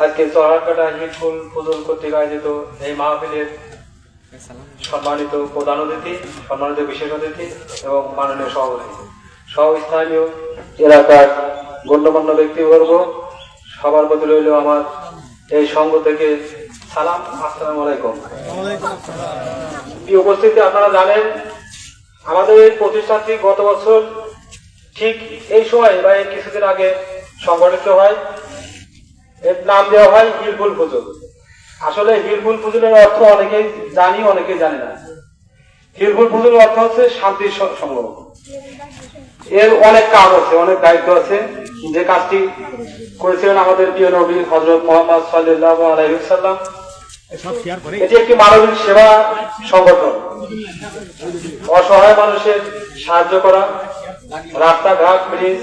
আজকে চরহাটকাটা হিলফুল ফুজুল কর্তৃক আয়োজিত এই মাহফিলের সম্মানিত প্রধান অতিথি, সম্মানিত বিশেষ অতিথি এবং মাননীয় সভাপতি সহ স্থানীয় এলাকার গণ্যমান্য ব্যক্তিবর্গ, সবার প্রতি রইল আমার এই সংঘ থেকে সালাম। আসসালামু আলাইকুম। এই উপস্থিতি আপনারা জানেন, আমাদের এই প্রতিষ্ঠানটি গত বছর ঠিক এই সময় বা এই কিছুদিন আগে সংগঠিত হয়। এর নাম দেওয়া হয় হিলফুল ফুজুল। আসলে হিলফুল ফুজুলের অর্থ অনেকেই জানি, অনেকেই জানে না। হিলফুল ফুজুলের অর্থ হচ্ছে শান্তির সংগ্রাম। এর অনেক কাজ আছে, অনেক দায়িত্ব আছে। যে কাজটি করেছিলেন আমাদের প্রিয় নবী হযরত মুহাম্মদ সাল্লাল্লাহু আলাইহি ওয়াসাল্লাম। এটি একটি মানবিক সেবা সংগঠন। অসহায় মানুষের সাহায্য করা, রাস্তাঘাট, ব্রিজ,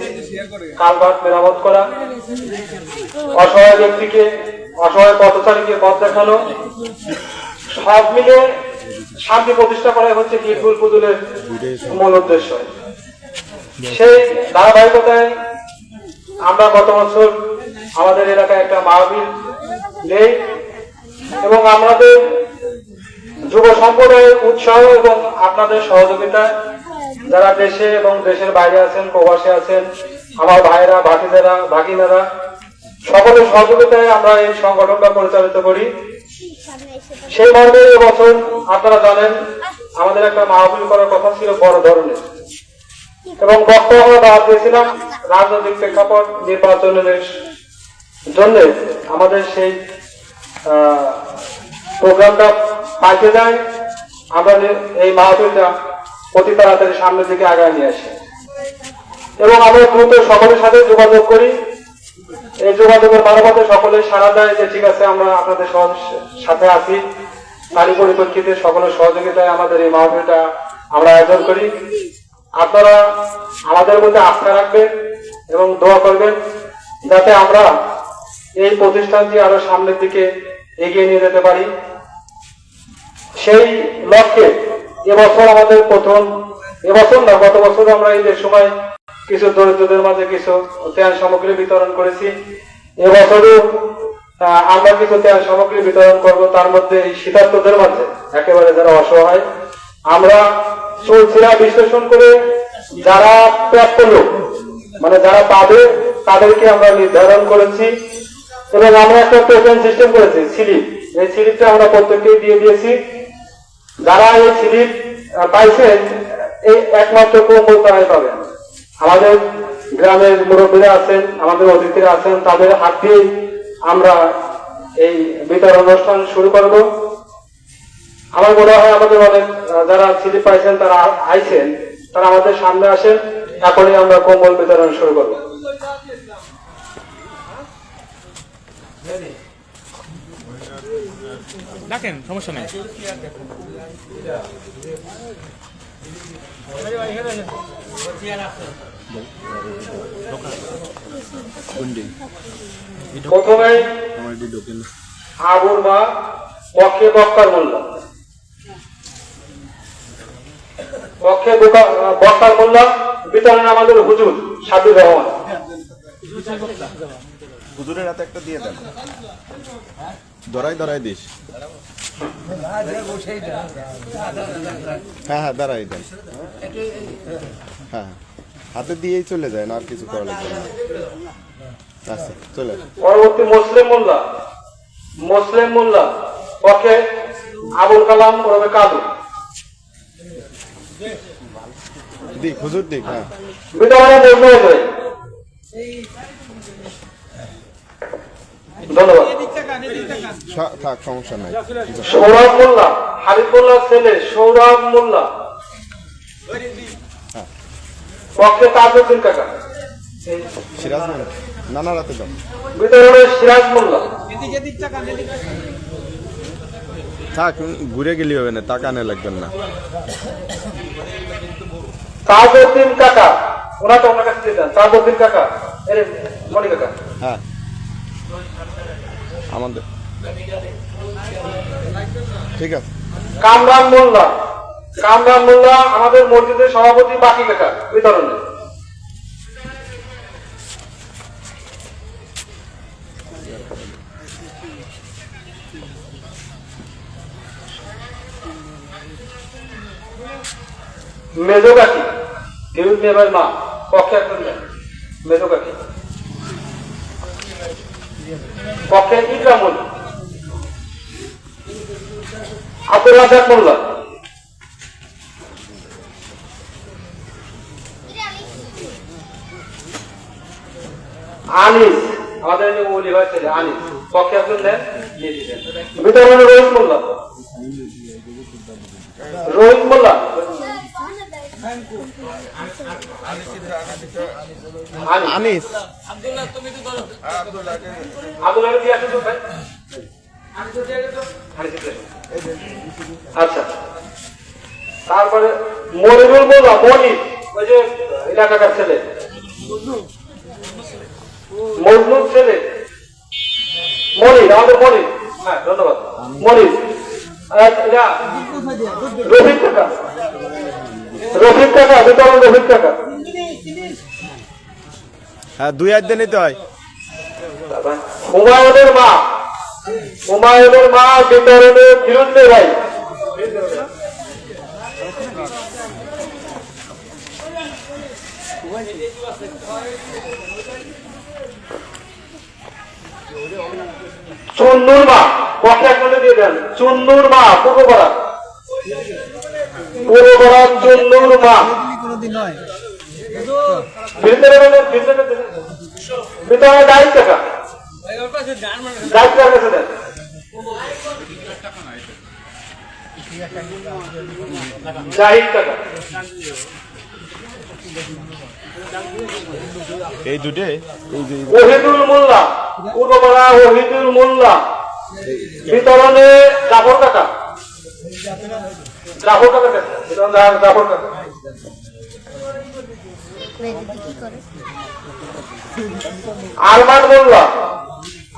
কালভার্ট মেরামত করা, অসহায় ব্যক্তিকে, অসহায় পথচারীকে পথ দেখানো, সব মিলে শান্তি প্রতিষ্ঠা করা হচ্ছে হিলফুল ফুজুলের মূল উদ্দেশ্য। সেই ধারাবাহিকতায় আমরা গত বছর আমাদের এলাকায় একটা মাহফিল নেই এবং আমাদের যুব সম্প্রদায়ের উৎসাহ এবং আপনাদের সহযোগিতা, যারা দেশে এবং দেশের বাইরে আছেন, প্রবাসে আছেন, আমার ভাইরা, ভাতিজারা, ভাগিনারা, সকলের সহযোগিতায় আমরা এই সংগঠনটা পরিচালিত করি। সেই মর্মে এবছর আপনারা জানেন আমাদের একটা মাহফিল করার কথা ছিল বড় ধরনের, এবং বক্তব্য আমরা দাওয়াত দিয়েছিলাম রাজনৈতিক প্রেক্ষাপট নির্বাচনের জন্য আমাদের সেই প্রোগ্রামটা পাল্টে যায়। আমরা এই মাহফিলটা অতি তাড়াতাড়ি সামনের দিকে আগায় নিয়ে আসি এবং আমরা দ্রুত সকলের সাথে যোগাযোগ করি। এই যোগাযোগের মারফতে সকলে সাড়া দেয় যে ঠিক আছে, আমরা আপনাদের সাথে আছি। তারই পরিপ্রেক্ষিতে সকলের সহযোগিতায় আমাদের এই মাহফিলটা আমরা আয়োজন করি। আপনারা আমাদের মধ্যে আস্থা রাখবেন এবং দোয়া করবেন যাতে আমরা এই প্রতিষ্ঠানটি আরো সামনের দিকে এগিয়ে নিয়ে যেতে পারি। সেই লক্ষ্যে এবছর আমাদের এবছর না, গত বছর আমরা ঈদের সময় কিছু দরিদ্রদের মাঝে কিছু ত্রাণ সামগ্রী বিতরণ করেছি। এবছরও আমরা কিছু ত্রাণ সামগ্রী বিতরণ করব। তার মধ্যে এই শীতার্তদের মাঝে একেবারে যারা অসহায়, আমরা চলছিলাম বিশ্লেষণ করে যারা প্রাপ্য লোক, মানে যারা পাবে, তাদেরকে আমরা নির্ধারণ করেছি এবং আমরা একটা টোকেন সিস্টেম করেছি, স্লিপ। এই স্লিপটা আমরা প্রত্যেককেই দিয়ে দিয়েছি। যারা এই স্লিপ পাইছেন, এই একমাত্র কম্বল তারাই পাবেন। আমাদের গ্রামের মুরব্বীরা আছেন, আমাদের অতিথিরা আছেন, তাদের হাত দিয়ে আমরা এই বিতরণ অনুষ্ঠান শুরু করব। আমার মনে হয় আমাদের অনেক যারা স্লিপ পাইছেন, তারা আইছেন, তারা আমাদের সামনে আসেন। এখনই আমরা কম্বল বিতরণ শুরু করব। দেখেন, সমস্যা নেই। প্রথমে আবুর মা পক্ষে বক্কার মোল্লা, পক্ষে বক্কার মোল্লা বিতরণে আমাদের হুজুর সাবির রহমান। হুজুরের হাতে একটা দিয়ে দেন, ধরাই ধরাই দিস। হ্যাঁ হ্যাঁ, দাঁড়াই দেন। হ্যাঁ, হাতে দিয়েই চলে যায় না, আর কিছু করা লাগবে না। আচ্ছা, চলে। পরবর্তী মুসলিম মোল্লা পক্ষে আবুল কালাম ওরফে কালু। দিক হুজুর দিক। হ্যাঁ, বিতরণে বলতে হবে। ধন্যবাদ। থাক, সমস্যা নাই। সৌরভ মোল্লা, হাবিবুল্লাহ ছেলে সৌরভ মোল্লা পক্ষে তাজউদ্দিন কাকা। সিরাজ নানা রাতে দাও। বিতরণে সিরাজ মোল্লা। থাক, ঘুরে গেলি হবে না, টাকা আনে লাগবেন না। তাজউদ্দিন কাকা, ওনাকে ওনার কাছে দিয়ে দেন। তাজউদ্দিন কাকা, মনি কাকা। হ্যাঁ, আমাদের ঠিক আছে। কামরান মোল্লা আমাদের মসজিদের সভাপতি বাকি কাকা বিতরণে। মেজো কাকি বিরুদ্ধ নেবার মা পক্ষে একজন নেন মেজো কাকি পক্ষে ইকরামুল আব্দুল রাজাক মোল্লা আনিস আমাদের যে ওলি ভাই ছেলে আনিস পক্ষে একজন নেন বিতরণে রোহিত মোল্লা রোহিত মোল্লা আনিস আব্দুল্লাহ দিয়ে আসুন ভাই আচ্ছা তারপরে মনিরুল মোল্লা মনির ওই যে এলাকাকার ছেলে মজনুর ছেলে মনির আমাদের মনির হ্যাঁ ধন্যবাদ মনির রফিক কাকা বিতরণ রফিক কাকা হ্যাঁ 2 হাজার দিয়ে নিতে হয় হুমায়ুনের মা বিতরণের বিরুদ্ধে ভাই চুন্নুর মা পক্ষে এক মিনিট দিয়ে দেন চুন্নুর মা পূর্বপাড়া চুন্নুর মা ভিতরে দায়িত্ব টাকা দায়িত্ব কাছে দেন জাহিদ টাকা এই দুটে ওহিদুল মোল্লা পূর্বপাড়া ওহিদুল মোল্লা বিতরণে জাফর কাকা জাফর কাকা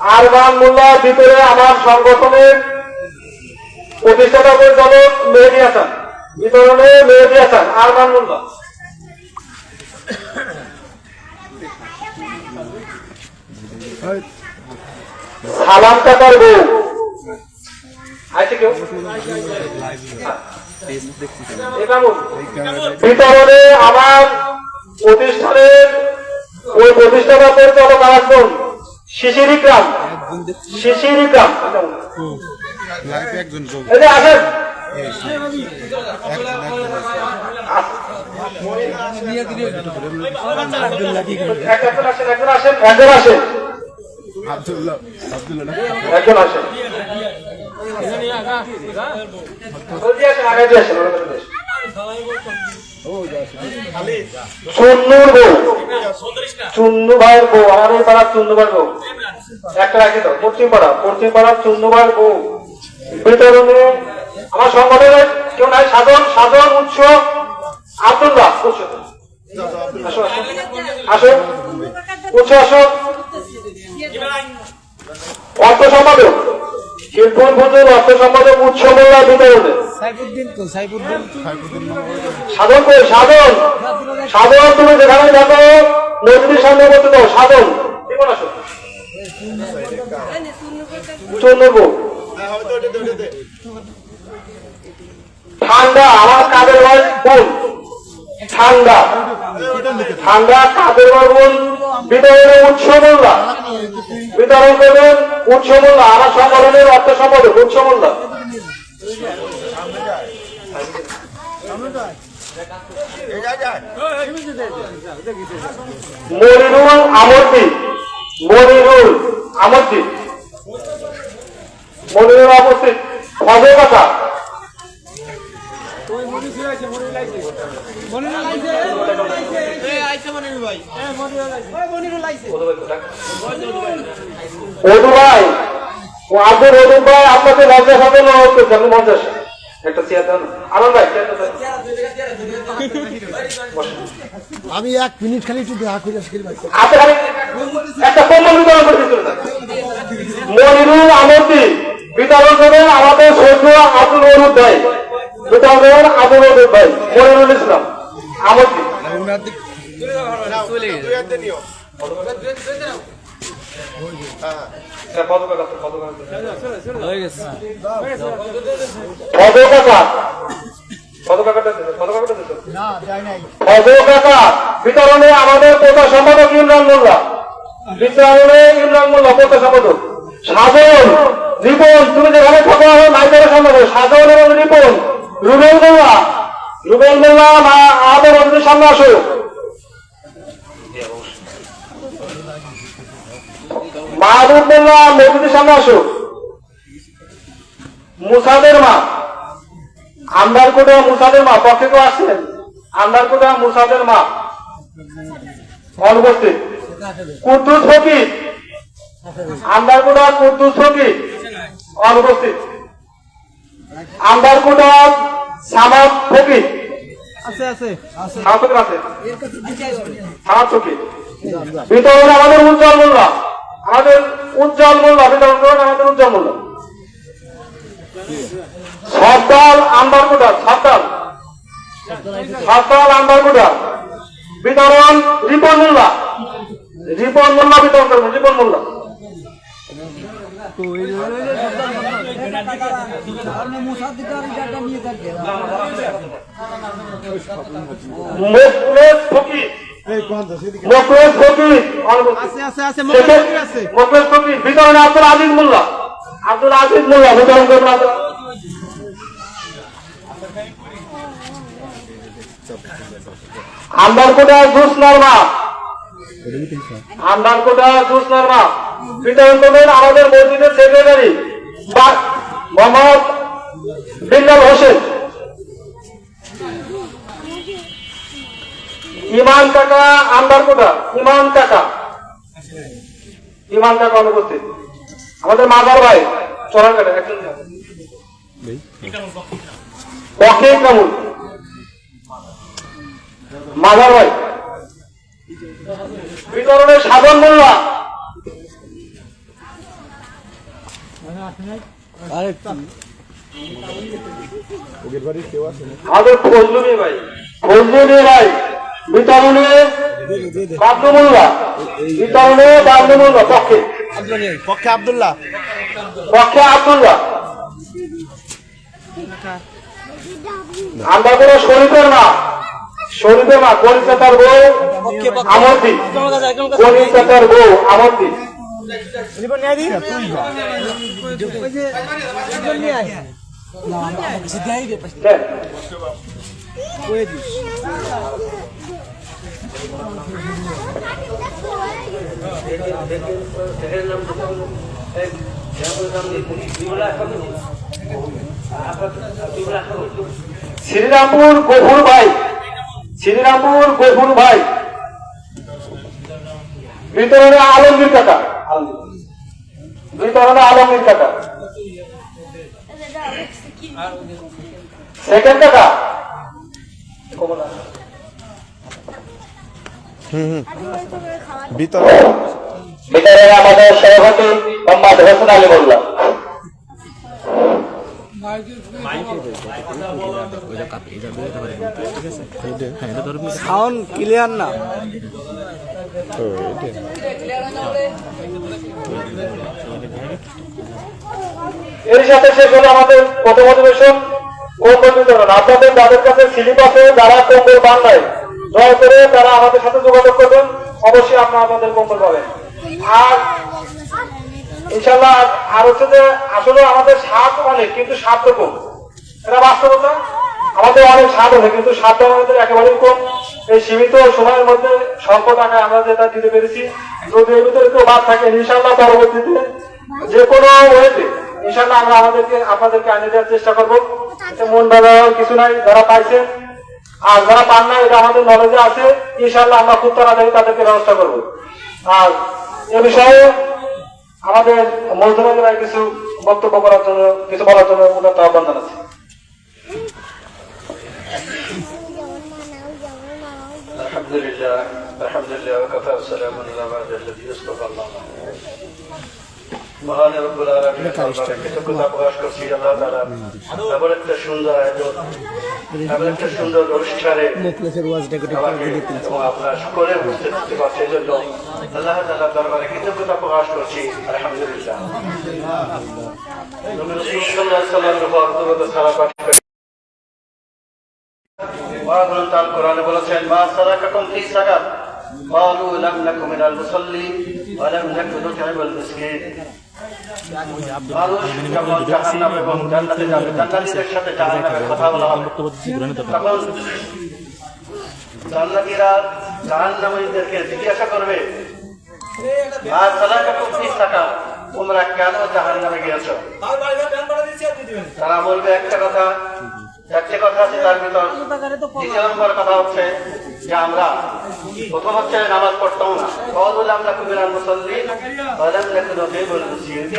আরমান মোল্লা ভিতরে আমার সংগঠনের প্রতিষ্ঠাতা পরিচালক মেহেদী হাসান বিতরণে মেহেদী হাসান আরমান মোল্লা সালাম কাকার বউ আছে কেউ বিতরণে আমার প্রতিষ্ঠানের ওই প্রতিষ্ঠাতা পরিচালক আসবেন শিশির ইকরাম এই যে আসেন একজন আসেন চুন্নুর বউ চুন্নু ভাইয়ের বউ আমার এই পাড়ার চুন্নু ভাইয়ের বউ একটা রাখে তো পশ্চিম পাড়ার চুন্নু ভাইয়ের বউ বিতরণে আমার সংগঠনের কেউ নাই সাধন উৎস আব্দুল্লাহ আসো উৎস আসো অর্থ সম্পাদক শিল্পুর ফজল অর্থ সম্পাদক উৎস মোল্লা বিতরণে সাধন তুমি যেখানে দেখো মসজিদের সামনে বলতে দাও সাধন কেমন আসো ঠান্ডা আমার কাদের ভাই বোন ঠান্ডা কাদের ভাই বোন বিতরণে উৎস মোল্লা বিতরণ করবেন উৎস মোল্লা আমার সংগঠনের অর্থ সম্পাদক উৎস মোল্লা মনিরুল আমরদীপ ফজল কাকা অদু ভাই আপনাকে লজ্জা সাথে অনুরোধ করছেন মঞ্চে একটা চেয়ার দেন আনন্দ ভাই আমি 1 মিনিট খালি একটু দেখা করে একটা প্রমাণ বিতরণ করতে মনিরুল আমরদীপ বিতরণ করেন আমাদের সৈন্য আব্দুল ওরুদ ভাই বিতরণ করেন আব্দুল ওরুদ ভাই মনিরুল ইসলাম আমরদীপ পদক কাকা পদক কাকা বিতরণে আমাদের প্রচার সম্পাদক ইমরান মোল্লা, বিতরণে ইমরান মোল্লা প্রচার সম্পাদক। সাজন রিপন, তুমি যেখানে থাকো নাইজারের সম্পাদক সাজন এবং রিপন। রুবেল মোল্লা, রুবেল মোল্লা আমাদের অতিথির সামনে আসো। মাহবুব মোল্লা মসজিদের সামনে আসো। মুসাদের মা, আন্দারকোটা মুসাদের মা, পক্ষে কেউ আসছেন? আন্দারকোটা মুসাদের মা অনুপস্থিত। কুদ্দুস ফকির, আন্দারকোটা কুদ্দুস ফকির অনুপস্থিত। আন্দারকোটা সামাদ ফকির সামাদ ফকির আছে, সামাদ ফকির। বিতরণ আমাদের উজ্জ্বল মোল্লা, আমাদের উজ্জ্বল মোল্লা বিতরণ করেন আমাদের উজ্জ্বল মোল্লা। সর্দাল আন্দারকোটা, সর্দাল আন্দারকোটা বিতরণ রিপন মোল্লা, রিপন মোল্লা বিতরণ করবেন, রিপন মোল্লা। মোকলেস ফকির, মোকলেস ফকির মোকলেস ফকির বিতরণে আব্দুল আজিজ মোল্লা, আব্দুল আজিজ মোল্লা বিতরণ করবেন। আন্দারকোটা জুসনার মা, আন্দারকোটা জুসনার মা বিতরণ করবেন আমাদের মসজিদের সেক্রেটারি মোহাম্মদ বিল্লাল হোসেন। ইমান কাকা আন্দারকোটা, ইমান কাকা, ইমান কাকা অনুপস্থিত। আমাদের মাজার ভাই চলার কাটা পক্ষে কামুল মাজার ভাই বিতরণে সাধন মোল্লা, আমাদের ফজলুমি ভাই, ফজলুমি ভাই বিতরণে বাবলু মোল্লা, বিতরণে বাবলু মোল্লা পক্ষে পক্ষে আব্দুল্লাহ, পক্ষে আব্দুল্লাহ। আমরা কোনো শরীফের মা, শরীফের মা কলিকাতার বউ আমন্ত্রী, কলিকাতার বউ আমন্ত্রী। শ্রীরামপুর গফুর ভাই, শ্রীরামপুর গফুর ভাই বিতরণে আলমগীর কাকা, বিতরণে আলমগীর কাকা। সেকেন্ড কাকা বিতরণে আমাদের সভাপতি মোহাম্মদ হোসেন আলী মোল্লা। সাউন্ড ক্লিয়ার না। এর সাথে শেষ হলো আমাদের প্রথম অধিবেশন কম্বল বিতরণ। আপনাদের যাদের কাছে স্লিপ আছে, যারা কম্বল পান নাই, দয়া করে তারা আমাদের সাথে যোগাযোগ করবেন, অবশ্যই আপনারা আপনাদের কম্বল পাবেন। আর ইনশাল্লাহ আর হচ্ছে যে আসলে আমাদের স্বাদ অনেক কিন্তু স্বাদ কম, এটা বাস্তবতা। আমাদের অনেক স্বাদ হবে কিন্তু স্বাদটা আমাদের একেবারেই কম। এই সীমিত সময়ের মধ্যে স্বল্প টাকায় আমরা যেটা দিতে পেরেছি, যদি এর ভিতরে কেউ বাদ থাকে ইনশাল্লাহ পরবর্তীতে যে কোনো ওয়েতে ইনশাল্লাহ আমরা আপনাদেরকে আনিয়ে দেওয়ার চেষ্টা করবো। মন বাজার কিছু নাই, যারা পাইছেন আর যারা পান না এটা আমাদের নলেজে আছে, ইনশাল্লাহ আমরা খুব তাড়াতাড়ি তাদেরকে ব্যবস্থা করবো। আর এ বিষয়ে আমাদের মজদুরের কিছু বক্তব্য করার জন্য, কিছু বলার জন্য উন্নত আহ্বান জানাচ্ছি। الحمد لله وكفى وسلام على عباده الذين اصطفى الله. মহান রব্বুল আলামিনের দরবারে কৃতজ্ঞতা প্রকাশ করছি আল্লাহ তাআলা এমন একটা সুন্দর আয়োজন, এমন একটা সুন্দর অনুষ্ঠানে আমাকে এবং আপনার সকলে উপস্থিত থাকতে পারছে, এই জন্য আল্লাহ তাআলার দরবারে কৃতজ্ঞতা প্রকাশ করছি। আলহামদুলিল্লাহ। নবী রাসূল সাল্লাল্লাহু আলাইহি ওয়াসাল্লামের উপর দরুদ ও সালাম পাঠ করি। মহান আল কোরআনে বলেছেন, মা সালাকাকুম ফি সাকার ক্বালু লাম নাকু মিনাল মুসাল্লিন ওয়া লাম নাকু নুত'িমুল মিসকিন। মানুষ যখন জাহান্নাম এবং জান্নাতে যাবে, জান্নাতীদের সাথে জাহান্নামের কথা বলা হবে, তখন জান্নাতীরা জাহান্নামীদেরকে জিজ্ঞাসা করবে, মা সালাকাকুম ফি সাকার, তোমরা কেন জাহান্নামে গিয়েছো? তারা বলবে একটা কথা, চারটে কথা আছে তার ভিতর। দ্বিতীয় নম্বর কথা হচ্ছে যে আমরা প্রথম হচ্ছে নামাজ পড়তাম না, আমরা কুমিরান মুসল্লিন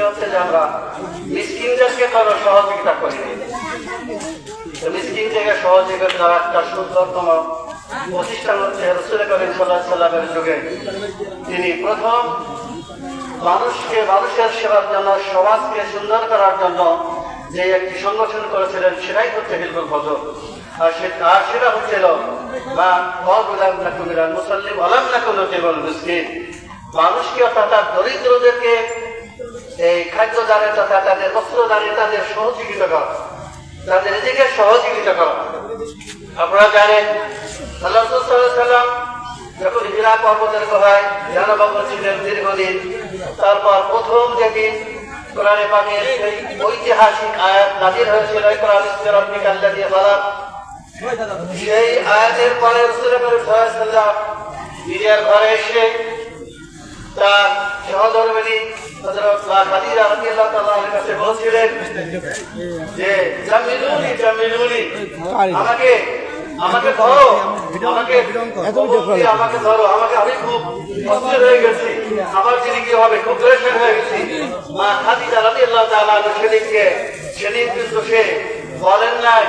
হচ্ছে যে আমরা মিসকিনদেরকে কারো সহযোগিতা করিনি। মিসকিনদেরকে সহযোগিতা করার একটা সুন্দরতম প্রতিষ্ঠান হচ্ছে রাসূল করিম সাল্লাল্লাহু আলাইহি ওয়াসাল্লামের যুগে তিনি প্রথম মানুষের সেবার জন্য, সমাজকে সুন্দর করার জন্য যে একটি সংগঠন করেছিলেন, সেটাই হচ্ছে হিলফুল ফজল। আর সেটা হচ্ছিল মানুষকে অর্থাৎ দরিদ্রদেরকে এই খাদ্য দানে তথা তাদের বস্ত্র দানে তাদের সহযোগিতা করা, তাদের নিজেকে সহযোগিতা করা। আপনারা জানেন আল্লাহ রাসূল সাল্লাল্লাহু আলাইহি ওয়াসাল্লাম যখন হিরা পর্বতের গুহায় জানাবদ্ধ ছিলেন দীর্ঘদিন, তারপর প্রথম যেদিন কোরআনে পাকের সেই ঐতিহাসিক আয়াত নাযিল হয়েছিল, রাব্বিকাল্লাযী খালাক, সেই আয়াতের পরে রাসূল করিম সাল্লাল্লাহু আলাইহি ওয়াসাল্লাম নিজের ঘরে এসে তার সহধর্মিণী হযরত খাদিজা রাদিয়াল্লাহু তাআলা আনহার কাছে বলছিলেন যে জামিলুনি, আমাকে ধরো, আমি খুব অস্থির হয়ে গেছি, আমার যিনি কি হবে, খুব প্রেশার হয়ে গেছি। মা খাদিজা রাদিয়াল্লাহু তাআলা আনহা সেদিন কিন্তু সে বলেন নাই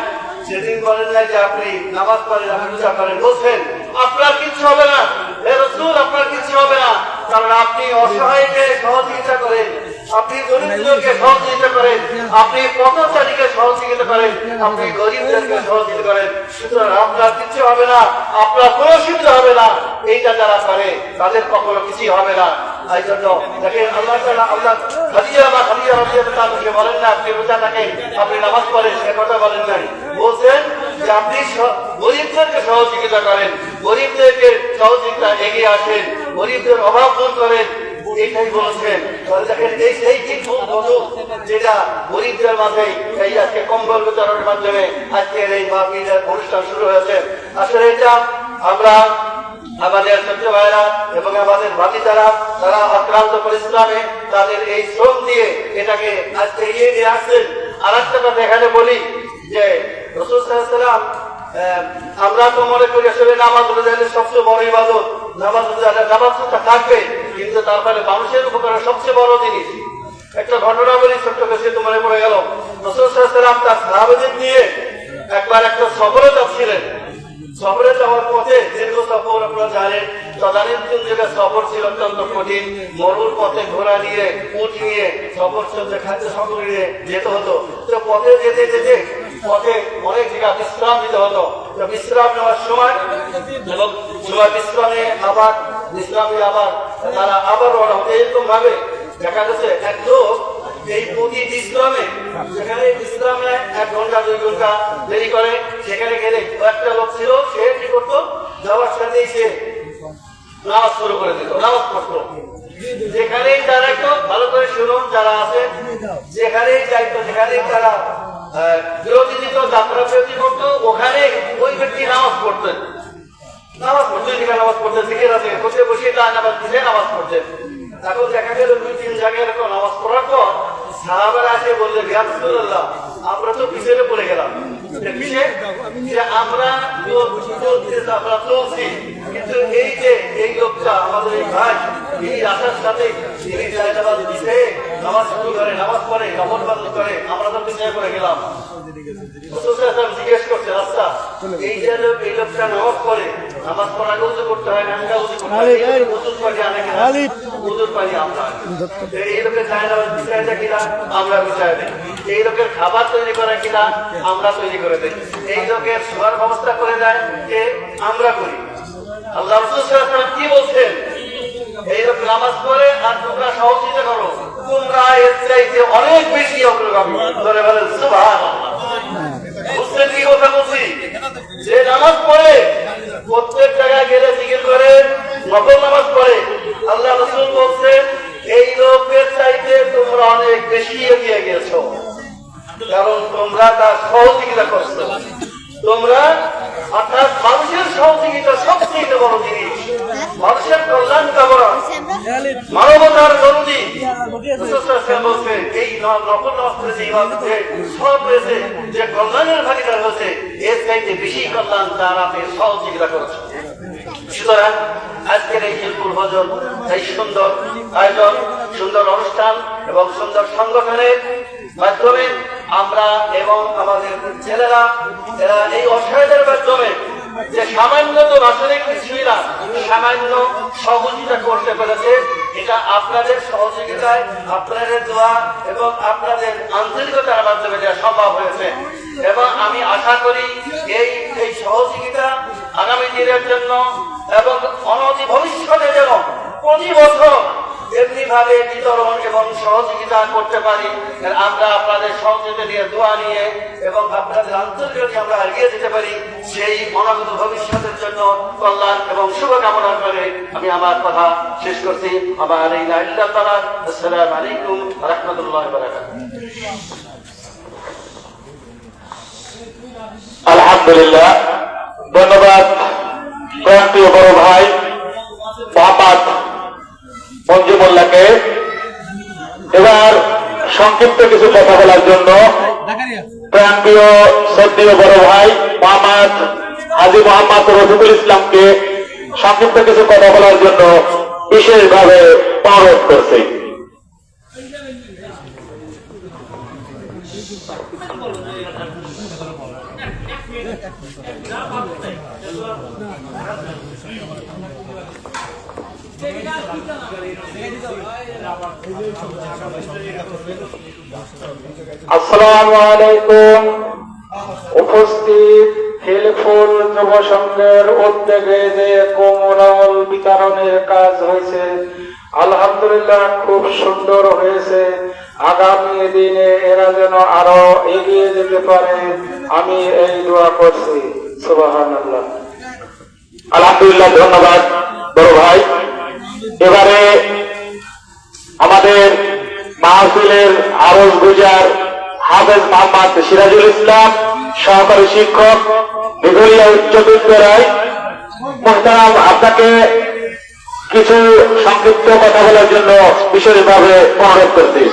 যে আপনি নামাজ পড়েন, আপনি রোজা করেন, বলছেন আপনার কিচ্ছু হবে না হে রাসূল, আপনার কিচ্ছু হবে না, কারণ আপনি অসহায়কে সহযোগিতা করেন, আপনি দরিদ্রকে সহযোগিতা করেন, আপনি পথচারীকে সহযোগিতা করেন, আপনি গরিবদেরকে সহযোগিতা করেন, সুতরাং আপনার কিচ্ছু হবে না, আপনার কোনো অসুবিধা হবে না। এইটা যারা করে তাদের কখনো কিছুই হবে না। এই জন্য দেখেন আল্লাহ খাদিজা রাদিয়াল্লাহু তাআলা বলেন না আপনি রোজা থাকেন, আপনি নামাজ পড়েন, সে কথা বলেন নাই, বলছেন যে আপনি গরিবদেরকে সহযোগিতা করেন, গরিবদেরকে সহযোগিতা এগিয়ে আসেন, গরিবদের অভাব দূর করেন, এইটাই বলেছেন। দেখেন এই কিন্তু যেটা গরিবদের মাঝে এই আজকে কম্বল বিতরণের মাধ্যমে আজকের এই মাহফিলের অনুষ্ঠান শুরু হয়েছে। আসলে এটা আমরা আমাদের ছোট ভাইরা এবং আমাদের ভাতিজারা তারা আক্রান্ত পরিশ্রমে তাদের এই শ্রম দিয়ে এটাকে আজকে এগিয়ে নিয়ে আসছেন। আর একটা কথা এখানে বলি যে রাসূল সাল্লাল্লাহু আলাইহি ওয়াসাল্লাম, আমরা তো মনে করি আসলে নামাজ রোজার সবচেয়ে বড় ইবাদত, নামাজ তো থাকবে, কিন্তু তারপরে মানুষের উপকারের সবচেয়ে বড় জিনিস। একটা ঘটনা বলি, ছোট্ট বেশি তো মনে পড়ে গেল। রাসূল সাল্লাল্লাহু আলাইহি ওয়াসাল্লাম তার সাহাবাদের নিয়ে একবার একটা সফরে যাচ্ছিলেন। সফরে যাওয়ার পথে দীর্ঘ সফর, আপনারা জানেন তদানীন্তন যুগে সফর ছিল অত্যন্ত কঠিন, মরুর পথে ঘোড়া নিয়ে উট নিয়ে সফর চলতে, খাদ্য সামগ্রী নিয়ে যেতে হতো। তো পথে যেতে যেতে পথে অনেক জায়গা বিশ্রাম দিতে হতো। তো বিশ্রাম নেওয়ার সময় এবং সময় বিশ্রাম নিয়ে আবার তারা আবার রওনা হতো। এরকম ভাবে দেখা যাচ্ছে এক লোক এই প্রতি বিশ্রামে, সেখানে বিশ্রামে 1 ঘন্টা 2 ঘন্টা দেরি করে, সেখানে গেলে একটা লোক ছিল, সে কি করতো, যাওয়ার সাথেই সে নামাজ শুরু করে দিত, নামাজ পড়তো। যেখানেই তারা একটু ভালো করে শুনুন যারা আছে, যেখানেই যাইতো, যেখানেই তারা বিরতি দিত, যাত্রা বিরতি করতো, ওখানে ওই ব্যক্তি নামাজ পড়তেন, নামাজ পড়তেন, জিকির আছে কোথায় বসে তার নামাজ দিলে নামাজ পড়তেন। এখন দেখা গেল 2-3 জায়গায় এরকম নামাজ পড়ার পর সাহাবারা আসে বললেন, ইয়া রাসূলুল্লাহ, আমরা তো পিছনে পড়ে গেলাম, আমরা চলছি, কিন্তু এই যে এই লোকটা আমাদের এই ভাই, এই আসার সাথে তিনি জায়গাবাদ দিছে, নামাজ শুরু করে, নামাজ পড়ে, নফল ইবাদত করে, আমরা তো পিছিয়ে পড়ে গেলাম। রাসূল সাল্লাল্লাহু আলাইহি ওয়াসাল্লাম জিজ্ঞেস করছে, রাস্তা এই যে এই লোকটা নামাজ পড়ে, নামাজ পড়ার আগে উযু করতে হয় না, উযু করতে হয়, উযুর পানি আনে কিনা? উযুর পানি আমরা। এই লোকের চায় না বিছায় দেয় কিনা? আমরা বিছায় দিই। এই লোকের খাবার তৈরি করে কিনা? আমরা তৈরি করে দিই। এই লোকের শোয়ার ব্যবস্থা করে দেয় যে আমরা করি। আল্লাহ রাসূল সাল্লাল্লাহু আলাইহি ওয়াসাল্লাম কি বলছেন? এই লোক নামাজ পড়ে আর তোমরা সহযোগিতা করো, তোমরা এর চাইতে অনেক বেশি অগ্রগামী। ধরে বলেন সুবহানাল্লাহ। বুঝছেন কি কথা বলছি? যে নামাজ পড়ে, প্রত্যেক জায়গায় গেলে জিকির করে, নফল নামাজ পড়ে, আল্লাহ রাসূল বলছেন এই লোকের চাইতে তোমরা অনেক বেশি এগিয়ে গিয়েছো, কারণ তোমরা তার সহযোগিতা করছো। তোমরা অর্থাৎ মানুষের সহযোগিতা সবচেয়ে বড় জিনিস। মানুষের কল্যাণ কামনা, মানবতার জরুরি। বলছেন এই নফল নামাজ পড়েছে, ইবাদতে সব রয়েছে, যে কল্যাণের ভাগিদার হয়েছে, এর চাইতে বেশি কল্যাণ তার আপনি সহযোগিতা করেছে। সুতরাং আজকের এই হিলফুল ফজল, এই সুন্দর আয়োজন, সুন্দর অনুষ্ঠান এবং সুন্দর সংগঠনের মাধ্যমে আমরা এবং আমাদের ছেলেরা এরা এই অসহায়দের মাধ্যমে যে সামান্য তো বাসনিক কিছুই না, সামান্য সহযোগিতা করতে পেরেছে, এটা আপনাদের সহযোগিতায়, আপনাদের দোয়া এবং আপনাদের আন্তরিকতার মাধ্যমে যা সম্ভব হয়েছে। এবং আমি আশা করি এই সহযোগিতা আগামী দিনের জন্য এবং অনতি ভবিষ্যতে যেন প্রতি বছর এমনি ভাবে বিতরণ এবং সহযোগিতা করতে পারি। আমরা আপনাদের সহযোগিতা নিয়ে, দোয়া নিয়ে এবং আপনাদের আন্তরিকতা আমরা এগিয়ে যেতে পারি, সেই অনাগত ভবিষ্যতের জন্য কল্যাণ এবং শুভকামনা করে আমি আমার কথা শেষ করছি। আমার এই লাইনটা তারা। আসসালামু আলাইকুম ওয়া রাহমাতুল্লাহি ওয়া বারাকাতুহু। আলহামদুলিল্লাহ, ধন্যবাদ প্রিয় বড় ভাই মোহাম্মদ মঞ্জু মোল্লাকে। এবার সংক্ষিপ্ত কিছু কথা বলার জন্য প্রিয় শ্রদ্ধেয় বড় ভাই মোহাম্মদ হাজী মোহাম্মদ রফিকুল ইসলামকে সংক্ষিপ্ত কিছু কথা বলার জন্য বিশেষভাবে অনুরোধ করছি। আসসালামু আলাইকুম। উপস্থিত হিলফুল যুব সংঘের উদ্যোগে যে কোমল বিতরণের কাজ হয়েছে, আলহামদুলিল্লাহ খুব সুন্দর হয়েছে। আগামী দিনে এরা যেন আরো এগিয়ে যেতে পারে, আমি এই দোয়া করছি। সুবহানাল্লাহ। আলহামদুলিল্লাহ, ধন্যবাদ বড় ভাই। এবারে আমাদের মাহফিলের আরজ গুজার হাফেজ মোহাম্মদ সিরাজুল ইসলাম, সহকারী শিক্ষক, বিঘলিয়া উচ্চ বিদ্যালয়। মোহতারাম, আপনাকে কিছু সংক্ষিপ্ত কথা বলার জন্য বিশেষভাবে অনুরোধ করছি।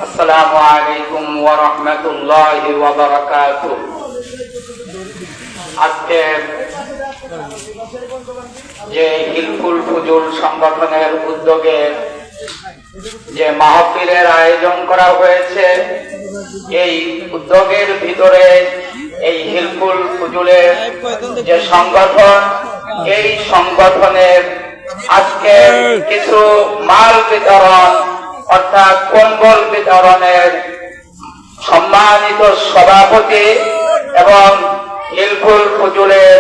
আসসালামু আলাইকুম ওয়া রাহমাতুল্লাহি ওয়া বারাকাতুহু। আজকে যে হিলফুল ফুজুল সংগঠনের উদ্যোগে যে মাহফিলের আয়োজন করা হয়েছে, এই উদ্যোগের ভিতরে এই হিলফুল ফুজুলের যে সংগঠন, এই সংগঠনের আজকে কিছু মাল বিতরণ অর্থাৎ কম্বল বিতরণের সম্মানিত সভাপতি এবং হিলফুল ফুজুলের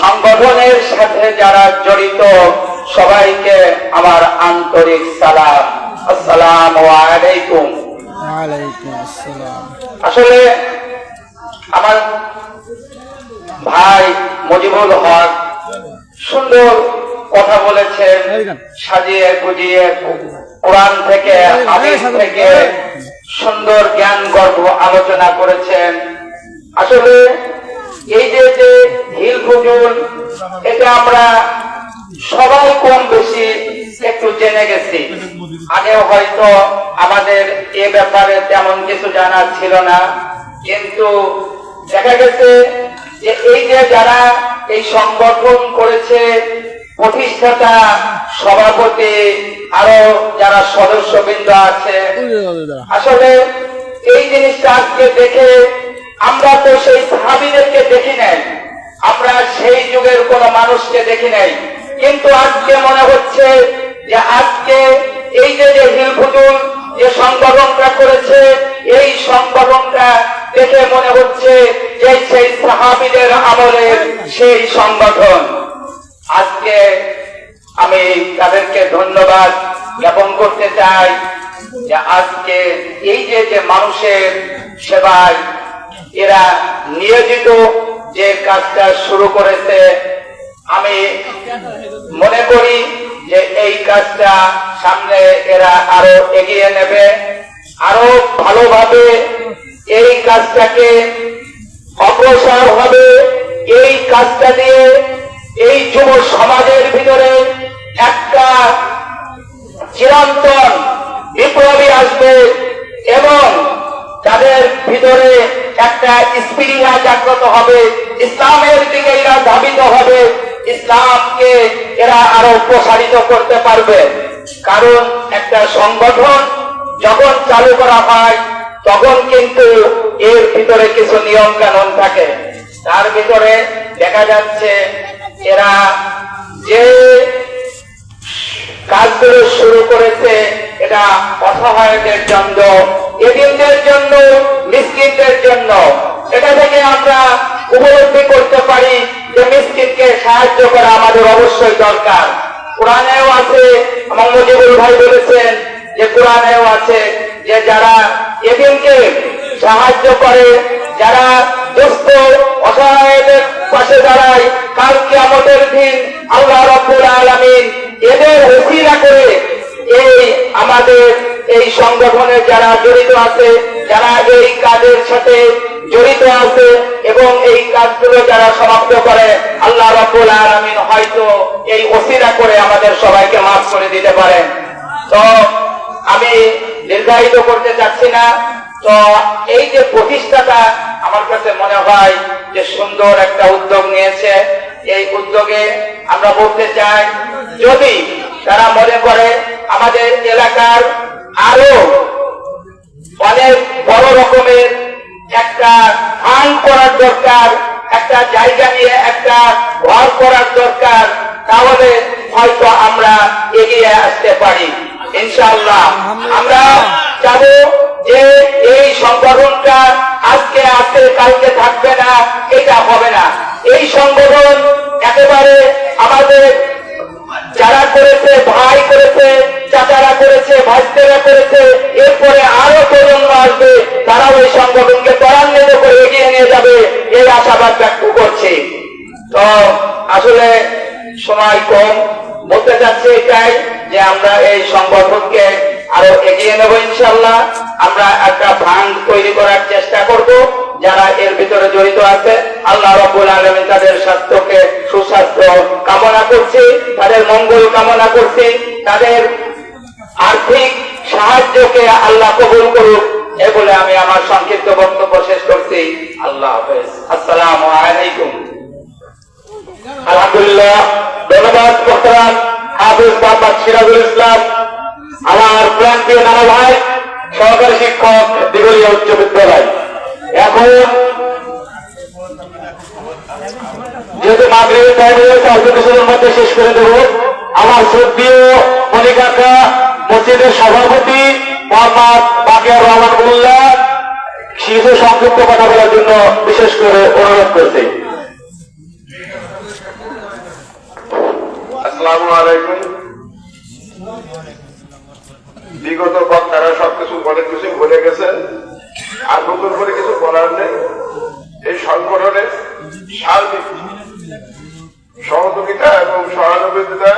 সংগঠনের সাথে যারা জড়িত সবাইকে আমার আন্তরিক সালাম। আসসালামু আলাইকুম। আসলে আমার ভাই মুজিবুল হক সুন্দর কথা বলেছেন, সাজিয়ে গুজিয়ে কোরআন থেকে হাদিস থেকে সুন্দর জ্ঞান গর্ভ আলোচনা করেছেন। আসলে এই যে হিল ফুজুল, এটা আমরা সবাই কম বেশি একটু জেনে গেছি। আগেও হয়তো আমাদের এ ব্যাপারে তেমন কিছু জানা ছিল না, কিন্তু দেখা গেছে যে এই যে যারা এই সংগঠন করেছে, প্রতিষ্ঠাতা, সভাপতি, আরো যারা সদস্যবৃন্দ আছে, আসলে এই জিনিসটা আজকে দেখে আমরা তো সেই সাহাবীদেরকে দেখি নাই, আমরা সেই যুগের কোন মানুষকে দেখি নাই, কিন্তু আজকে মনে হচ্ছে যে আজকে এই যে হিলফুজুল যে সংগঠনটা করেছে, এই সংগঠনটা দেখে মনে হচ্ছে যে সেই সাহাবীদের আমলের সেই সংগঠন। আজকে আমি তাদেরকে ধন্যবাদ জ্ঞাপন করতে চাই যে আজকে এই যে মানুষের সেবায় এরা নিয়োজিত যে কাজটা শুরু করেছে, আমি মনে করি যে এই কাজটা সামনে এরা আরো এগিয়ে নেবে, আরো ভালোভাবে এই কাজটাকে অগ্রসর হবে। এই কাজটা দিয়ে এই যুব সমাজের ভিতরে একটা চিরন্তন বিপ্লবী আসবে এবং তাদের ভিতরে একটা স্পিরিয়া জাগ্রত হবে, ইসলামের দিকে এরা ধাবিত হবে, ইসলামকে এরা আরো প্রসারিত করতে পারবে। কারণ একটা সংগঠন যখন চালু করা হয় তখন কিন্তু এর ভিতরে কিছু নিয়ম কানুন থাকে, তার ভিতরে দেখা যাচ্ছে এরা যে কাজগুলো শুরু করেছে এটা অসহায়দের জন্য, এতিমদের জন্য, মিসকিনদের জন্য। এটা থেকে আমরা উপলব্ধি করতে পারি যে মিসকিনকে সাহায্য করা আমাদের অবশ্যই দরকার। কোরআনেও আছে, আমার মুজিবুল ভাই বলেছেন যে কোরআনেও আছে যে যারা এতিমকে সাহায্য করে, যারা দুস্থ অসহায়দের পাশে দাঁড়ায়, কাল কিয়ামতের দিন আল্লাহ রাব্বুল আলামিন এদের ওসিলা করে এই আমাদের এই সংগঠনে যারা জড়িত আছে, যারা এই কাজের সাথে জড়িত আছে এবং এই কাজগুলো যারা সমাপ্ত করে, আল্লাহ রাব্বুল আলামিন হয়তো এই ওসিলা করে আমাদের সবাইকে মাফ করে দিতে পারেন। তো আমি দীর্ঘায়িত করতে চাচ্ছি না। তো এই যে প্রতিষ্ঠাটা আমার কাছে মনে হয় যে সুন্দর একটা উদ্যোগ নিয়েছে। এই উদ্যোগে আমরা বলতে চাই, যদি তারা মনে করে আমাদের এলাকার আরো অনেক বড় রকমের একটা ফান্ড করার দরকার, একটা জায়গা নিয়ে একটা ঘর করার দরকার, তাহলে হয়তো আমরা এগিয়ে আসতে পারি ইনশাআল্লাহ। আমরা চাবো যে এই সংগঠনটা আজকে আছে কালকে থাকবে না, এটা হবে না। এই সংগঠন একেবারে আমাদের যারা করেছে, ভাই করেছে, চাচারা করেছে, ভাইস্তেরা করেছে, এরপরে আরো প্রজন্ম আসবে, তারাও এই সংগঠনকে ত্বরান্বিত করে এগিয়ে নিয়ে যাবে, এই আশাবাদ ব্যক্ত করছি। তো আসলে সময় কম, বলতে চাচ্ছি এটাই যে আমরা এই সংগঠনকে আরো এগিয়ে নেব ইনশাআল্লাহ। আমরা একটা ফান্ড তৈরি করার চেষ্টা করব, যারা এর ভিতরে জড়িত আছে। আল্লাহ রাব্বুল আলামিন তাদের স্বাস্থ্যকে সুস্বাস্থ্য কামনা করছি, তাদের মঙ্গল কামনা করছি, তাদের আর্থিক সাহায্যকে আল্লাহ কবুল করুক, এ বলে আমি আমার সংক্ষিপ্ত বক্তব্য শেষ করছি। আল্লাহ হাফেজ। আসসালামু আলাইকুম। আলহামদুলিল্লাহ, ধন্যবাদ মোহতারাম হাফেজ মোহাম্মদ সিরাজুল ইসলাম, আমার প্রান্তীয় নানা ভাই, সহকারী শিক্ষক, দিঘলিয়া উচ্চ বিদ্যালয়। এখন যেহেতু মাগরিবের টাইম হয়েছে, অল্প কিছুদের মধ্যে শেষ করে দেব। আমার শ্রদ্ধেয় মনিকাকা মসজিদের সভাপতি মোহাম্মদ বাকিয়ার রহমান মোল্লা কিছু সংক্ষিপ্ত কথা বলার জন্য বিশেষ করে অনুরোধ করছি। আসসালামু আলাইকুম। বিগত বক্তারা সবকিছু অনেক কিছু বলে গেছেন, আর নতুন করে কিছু বলার নেই। এই সংগঠনের সার্বিক সহযোগিতা এবং সহানুভূতিতা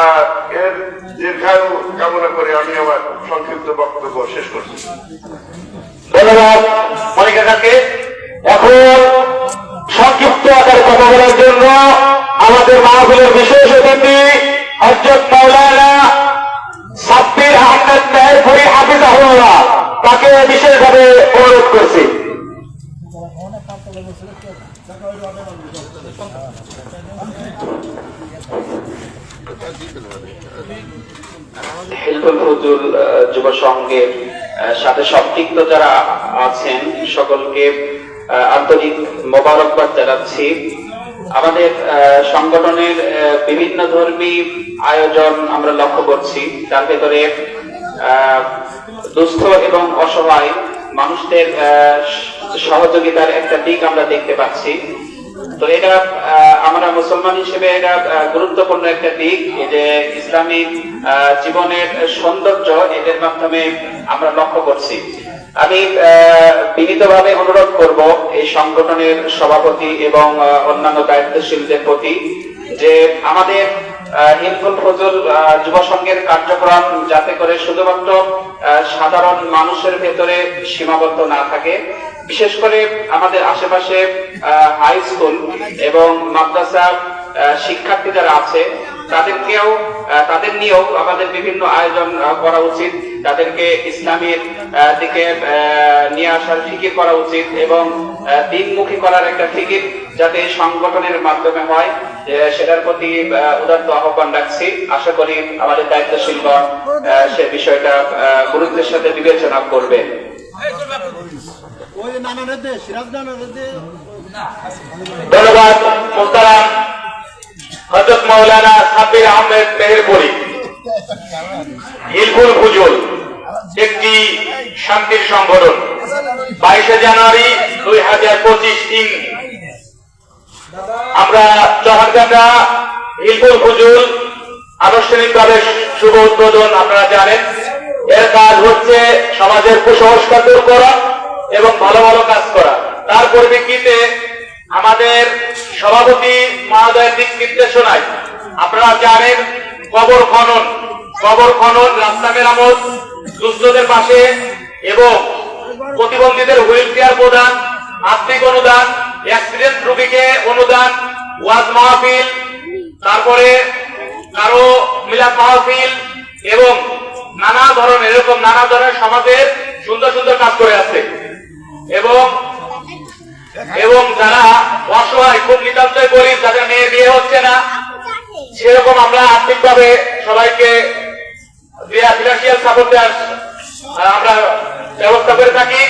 আর এর দীর্ঘায়ু কামনা করে আমি আমার সংক্ষিপ্ত বক্তব্য শেষ করছি। ধন্যবাদ মনিকাকাকে। এখন সংক্ষিপ্ত আকারে কথা বলার জন্য আমাদের মাহফিলের বিশেষ অতিথি হযরত মাওলানা সাব্বির আহমেদ মেহেরপুরি হাফিজাহুল্লাহ, তাকে বিশেষভাবে অনুরোধ করছি। হিলফুল ফুজুল যুব সংঘের সাথে সম্পৃক্ত যারা আছেন সকলকে আন্তরিক মোবারকবাদ জানাচ্ছি। আমাদের সংগঠনের বিভিন্ন ধর্মী আয়োজন আমরা লক্ষ্য করছি, তার ভেতরে দুস্থ এবং অসহায় মানুষদের সহযোগিতার একটা দিক আমরা দেখতে পাচ্ছি। তো এটা আমরা মুসলমান হিসেবে এটা গুরুত্বপূর্ণ একটা দিক, যে ইসলামী জীবনের সৌন্দর্য এদের মাধ্যমে আমরা লক্ষ্য করছি। আমি বিনীতভাবে অনুরোধ করব এই সংগঠনের সভাপতি এবং অন্যান্য দায়িত্বশীলদের প্রতি যে আমাদের হিলফুল ফুজুল যুব সংঘের কার্যক্রম যাতে করে শুধুমাত্র সাধারণ মানুষের ভেতরে সীমাবদ্ধ না থাকে, বিশেষ করে আমাদের আশেপাশে হাই স্কুল এবং মাদ্রাসা শিক্ষার্থী যারা আছে তাদের নিয়েও আমাদের বিভিন্ন আয়োজন করা উচিত। তাদেরকে ইসলামের দিকে নিয়ে আসার ফিকির করা উচিত এবং দিনমুখী করার একটা ফিকির যাতে সংগঠনের মাধ্যমে হয়, সেটার প্রতি উদাত্ত আহ্বান রাখছি। আশা করি আমাদের দায়িত্বশীলগণ সে বিষয়টা গুরুত্বের সাথে বিবেচনা করবে। ধন্যবাদ মোহতারাম হযরত মাওলানা সাব্বির আহমেদ মেহেরপুরী। হিলফুল ফুজুল একটি শান্তির সংগঠন। 22শে জানুয়ারি 2025 আমরা চরহাটঘাটা হিলফুল ফুজুল আনুষ্ঠানিকভাবে শুভ উদ্বোধন। আপনারা জানেন এর কাজ হচ্ছে সমাজের কুসংস্কার দূর করা এবং ভালো ভালো কাজ করা। তার পরিপ্রেক্ষিতে আমাদের সভাপতি মহোদয়ের দিক নির্দেশনায় আপনারা জানেন কবর খনন, রাস্তা মেরামত, দুস্থদের পাশে এবং প্রতিবন্ধীদের হুইল চেয়ার প্রদান, আর্থিক অনুদান, অ্যাক্সিডেন্ট রোগীকে অনুদান, ওয়াজ মাহফিল, তারপরে কারো মিলাদ মাহফিল এবং নানা ধরনের সমাজের সুন্দর সুন্দর কাজ করে আছে। এবং যারা অসহায়, খুব নিতান্তই গরিব, যাদের মেয়ের বিয়ে হচ্ছে না, সেরকম আমরা আর্থিকভাবে সবাইকে ফিনান্সিয়াল সাপোর্ট দেওয়ার আমরা ব্যবস্থা করে থাকি।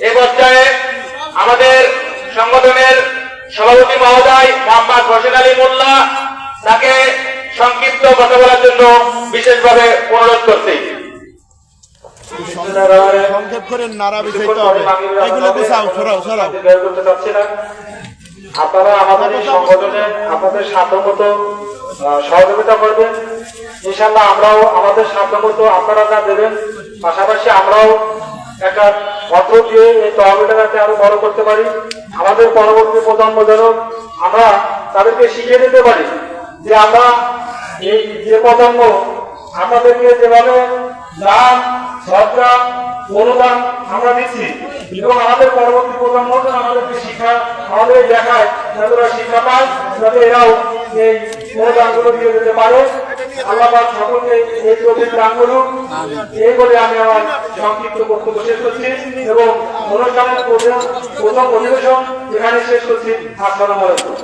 এ পর্যায়ে আমাদের সংগঠনের সভাপতি মহোদয় মোহাম্মদ হোসেন আলী মোল্লা, তাকে সংক্ষিপ্ত কথা বলার জন্য বিশেষভাবে অনুরোধ করছি। সংক্ষেপ করে নারা বিষয়টা হবে, এগুলো সরাও। আপনারা আমাদের এই সংগঠনে আপনাদের সাধ্যমতো সহযোগিতা করবেন। ইনশাআল্লাহ আমরাও আমাদের সাধ্যমতো আপনারা যা দেবেন, পাশাপাশি আমরাও একটা অর্থ দিয়ে এই তহবিলটা যাতে আরো বড় করতে পারি। আমাদের পরবর্তী প্রজন্ম যেন আমরা তাদেরকে শিখিয়ে দিতে পারি যে আমরা এই যে প্রজন্ম আপনাদেরকে যেভাবে দান, সদকা, অনুদান আমরা দিচ্ছি এবং আমাদের পরবর্তী প্রজন্ম আমাদেরকে আমাদের দেখায় যাতে ওরা শিক্ষা পায়, যাতে এরাও এই অনুদানগুলো দিয়ে যেতে পারে। আল্লাহ পাক সকলকে এই তৌফিক দান করুন। এই বলে আমি আমার সংক্ষিপ্ত বক্তব্য শেষ করছি এবং অনুষ্ঠানের প্রথম অধিবেশন এখানে শেষ করছি। আসসালামু আলাইকুম।